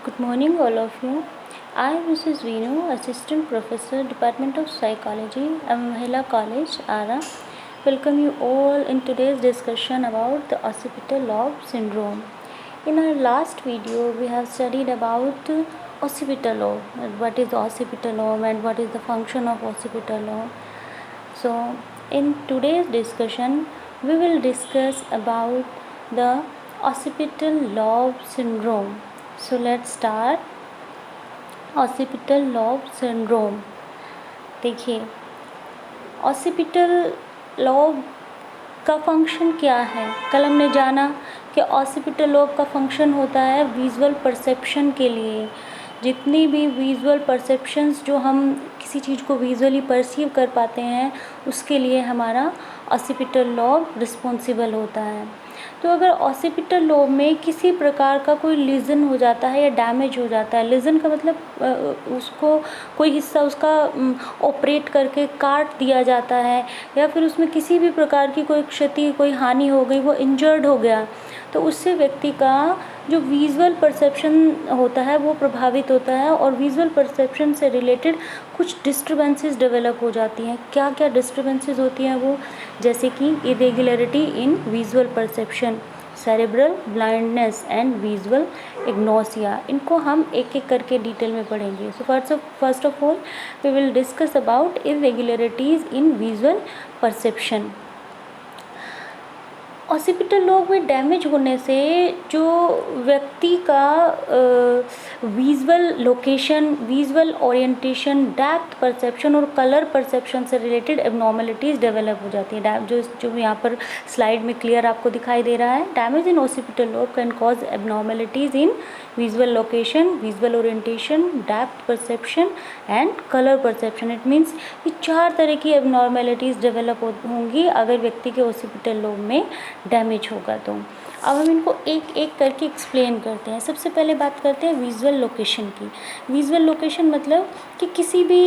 Good morning, all of you. I am Mrs. Veenu, Assistant Professor, Department of Psychology, Mahila College, Ara. Welcome you all in today's discussion about the occipital lobe syndrome. In our last video, we have studied about occipital lobe, what is the occipital lobe and what is the function of occipital lobe. So, in today's discussion, we will discuss about the occipital lobe syndrome. So let's start. Occipital lobe syndrome. देखिए, occipital lobe का function क्या है। कल हमने जाना कि occipital lobe का function होता है विजुअल परसेप्शन के लिए। जितनी भी विजुअल परसेप्शंस जो हम किसी चीज़ को विजुअली परसीव कर पाते हैं, उसके लिए हमारा ऑसिपिटल लॉब रिस्पॉन्सिबल होता है। तो अगर ऑसिपिटल लोब में किसी प्रकार का कोई लीजन हो जाता है या डैमेज हो जाता है, लीजन का मतलब उसको कोई हिस्सा उसका ऑपरेट करके काट दिया जाता है या फिर उसमें किसी भी प्रकार की कोई क्षति, कोई हानि हो गई, वो इंजर्ड हो गया, तो उससे व्यक्ति का जो विजुअल परसेप्शन होता है वो प्रभावित होता है और विजुअल परसेप्शन से रिलेटेड कुछ डिस्टर्बेंसेस डेवलप हो जाती हैं। क्या क्या डिस्टर्बेंसेस होती हैं वो, जैसे कि irregularity in visual perception, cerebral blindness and visual agnosia. इनको हम एक एक करके डिटेल में पढ़ेंगे। So first of all we will discuss about irregularities in visual perception. Occipital lobe में डैमेज होने से जो व्यक्ति का visual location, visual orientation, depth perception और कलर परसेप्शन से रिलेटेड एबनॉर्मलिटीज़ डेवलप हो जाती हैं। जो यहाँ पर स्लाइड में क्लियर आपको दिखाई दे रहा है, damage in occipital lobe can cause abnormalities in visual location, visual orientation, depth perception and colour perception. It means ये 4 तरह की एबनॉर्मलिटीज़ डेवलप होंगी अगर व्यक्ति के ऑसिपिटल लोब में डैमेज होगा। तो अब हम इनको एक एक करके एक्सप्लेन करते हैं। सबसे पहले बात करते हैं विजुअल लोकेशन की। विजुअल लोकेशन मतलब कि किसी भी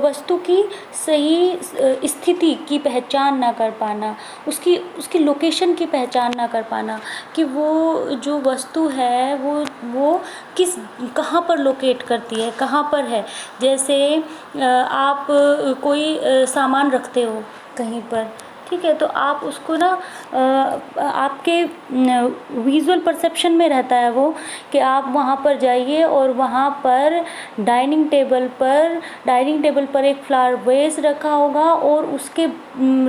वस्तु की सही स्थिति की पहचान ना कर पाना, उसकी लोकेशन की पहचान ना कर पाना कि वो जो वस्तु है वो कहाँ पर लोकेट करती है, कहाँ पर है। जैसे आप कोई सामान रखते हो कहीं पर, ठीक है, तो आप उसको ना आपके विजुअल परसेप्शन में रहता है वो कि आप वहाँ पर जाइए और वहाँ पर डाइनिंग टेबल पर एक फ्लावर वेस रखा होगा और उसके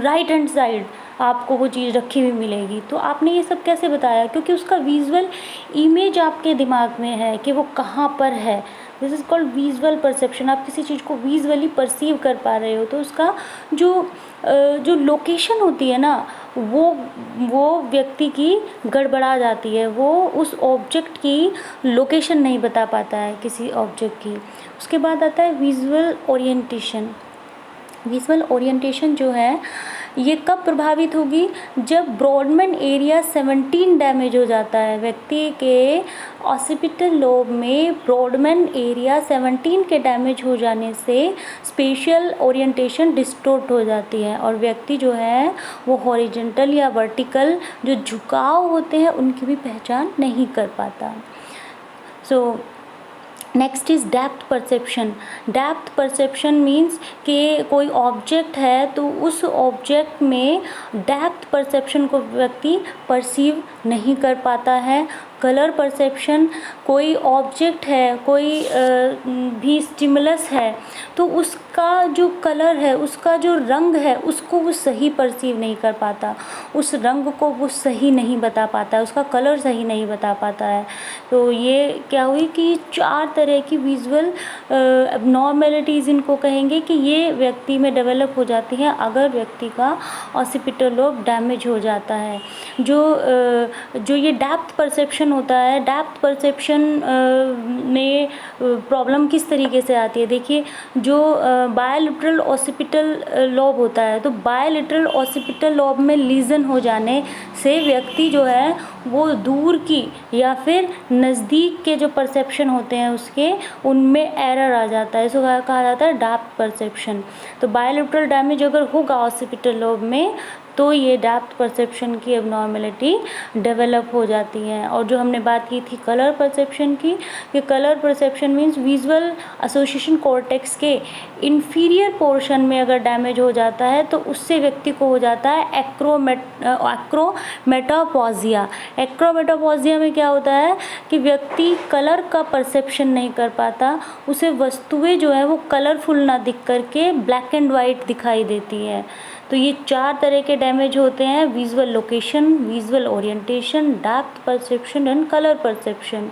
राइट हैंड साइड आपको वो चीज़ रखी हुई मिलेगी। तो आपने ये सब कैसे बताया, क्योंकि उसका विजुअल इमेज आपके दिमाग में है कि वो कहाँ पर है। This is called visual perception. आप किसी चीज़ को विजुअली परसीव कर पा रहे हो, तो उसका जो लोकेशन होती है ना, वो व्यक्ति की गड़बड़ा जाती है। वो उस ऑब्जेक्ट की लोकेशन नहीं बता पाता है किसी ऑब्जेक्ट की। उसके बाद आता है विजुअल ओरिएंटेशन। विजुअल ओरिएंटेशन जो है ये कब प्रभावित होगी, जब ब्रॉडमैन एरिया 17 डैमेज हो जाता है। व्यक्ति के ऑसिपिटल लोब में ब्रॉडमैन एरिया 17 के डैमेज हो जाने से स्पेशियल ओरिएंटेशन डिस्टॉर्ट हो जाती है और व्यक्ति जो है वो हॉरिजॉन्टल या वर्टिकल जो झुकाव होते हैं उनकी भी पहचान नहीं कर पाता। Next is depth perception. Depth perception means कि कोई ऑब्जेक्ट है तो उस ऑब्जेक्ट में डेप्थ परसेप्शन को व्यक्ति परसीव नहीं कर पाता है। कलर परसेप्शन, कोई ऑब्जेक्ट है, कोई भी स्टिमुलस है तो उसका जो कलर है, उसका जो रंग है, उसको वो सही परसीव नहीं कर पाता, उस रंग को वो सही नहीं बता पाता है, उसका कलर सही नहीं बता पाता है। तो ये क्या हुई कि 4 तरह की विजुअल एबनॉर्मलिटीज़ इनको कहेंगे कि ये व्यक्ति में डेवलप हो जाती हैं अगर व्यक्ति का ऑसिपिटल लोब डैमेज हो जाता है। जो ये डेप्थ परसेप्शन होता है, डेप्थ परसेप्शन में प्रॉब्लम किस तरीके से आती है। देखिए, जो बायलैटरल ऑसिपिटल लोब होता है, तो बायलैटरल ऑसिपिटल लोब में लीजन हो जाने से व्यक्ति जो है वो दूर की या फिर नज़दीक के जो परसेप्शन होते हैं उसके उनमें एरर आ जाता है। इसको कहा जाता है डेप्थ परसेप्शन। तो बायलैटरल डैमेज अगर होगा ऑसिपिटल लोब में तो ये डेप्थ परसेप्शन की एबनॉर्मेलिटी डेवलप हो जाती है। और जो हमने बात की थी कलर परसेप्शन की, कि colour perception means visual association cortex के इंफीरियर पोर्शन में अगर डैमेज हो जाता है तो उससे व्यक्ति को हो जाता है एक्रोमेटोपॉजिया। एक्रोमेटोपॉजिया में क्या होता है कि व्यक्ति कलर का परसेप्शन नहीं कर पाता, उसे वस्तुएं जो है वो कलरफुल ना दिख करके ब्लैक एंड वाइट दिखाई देती है। तो ये 4 तरह के डैमेज होते हैं: visual location, visual orientation, depth perception and colour perception.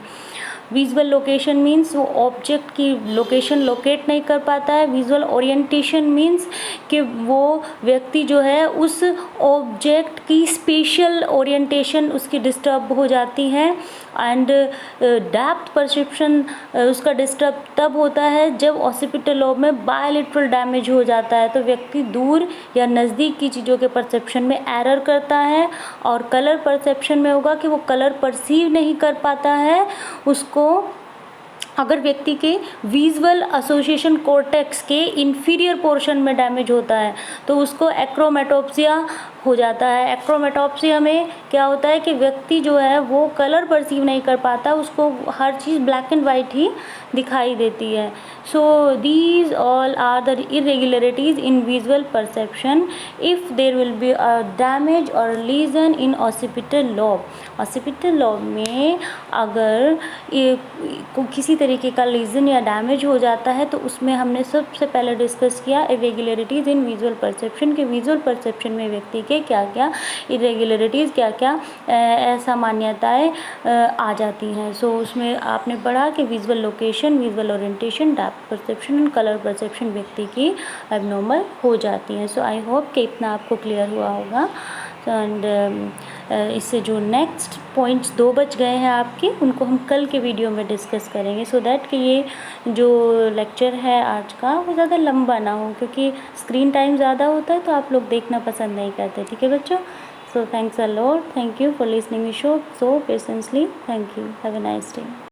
Visual location means वो ऑब्जेक्ट की लोकेशन लोकेट नहीं कर पाता है। विजुअल ओरिएंटेशन मीन्स कि वो व्यक्ति जो है उस ऑब्जेक्ट की स्पेशल ओरिएंटेशन उसकी डिस्टर्ब हो जाती है। एंड डेप्थ परसेप्शन उसका डिस्टर्ब तब होता है जब ऑसिपिटल लोब में बायलेटरल डैमेज हो जाता है, तो व्यक्ति दूर या नज़दीक की चीज़ों के परसेप्शन में एरर करता है। और कलर परसेप्शन में होगा कि वो कलर परसीव नहीं कर पाता है उसको। अगर व्यक्ति के विजुअल एसोसिएशन कॉर्टेक्स के इंफीरियर पोर्शन में डैमेज होता है तो उसको एक्रोमेटोप्सिया हो जाता है। एक्रोमेटोप्सिया में क्या होता है कि व्यक्ति जो है वो कलर परसीव नहीं कर पाता, उसको हर चीज़ ब्लैक एंड वाइट ही दिखाई देती है। So these all are the irregularities in visual perception if there will be a damage और lesion in occipital lobe. Occipital lobe में अगर किसी तरीके का लीजन या डैमेज हो जाता है तो उसमें हमने सबसे पहले डिस्कस किया इरेगुलरिटीज़ इन विजुअल परसेप्शन के विजुअल परसेप्शन में व्यक्ति के क्या क्या इरेगुलरिटीज़, क्या क्या असामान्यताएँ आ जाती हैं। सो उसमें आपने पढ़ा कि visual location, visual orientation, depth perception and colour perception व्यक्ति की एबनॉर्मल हो जाती हैं। सो आई होप कि इतना आपको क्लियर हुआ होगा। एंड इससे जो नेक्स्ट पॉइंट्स 2 बच गए हैं आपके, उनको हम कल के वीडियो में डिस्कस करेंगे, सो दैट कि ये जो लेक्चर है आज का वो ज़्यादा लंबा ना हो, क्योंकि स्क्रीन टाइम ज़्यादा होता है तो आप लोग देखना पसंद नहीं करते। ठीक है बच्चों? So thanks a lot, thank you for listening me show so patiently, thank you, have a nice day.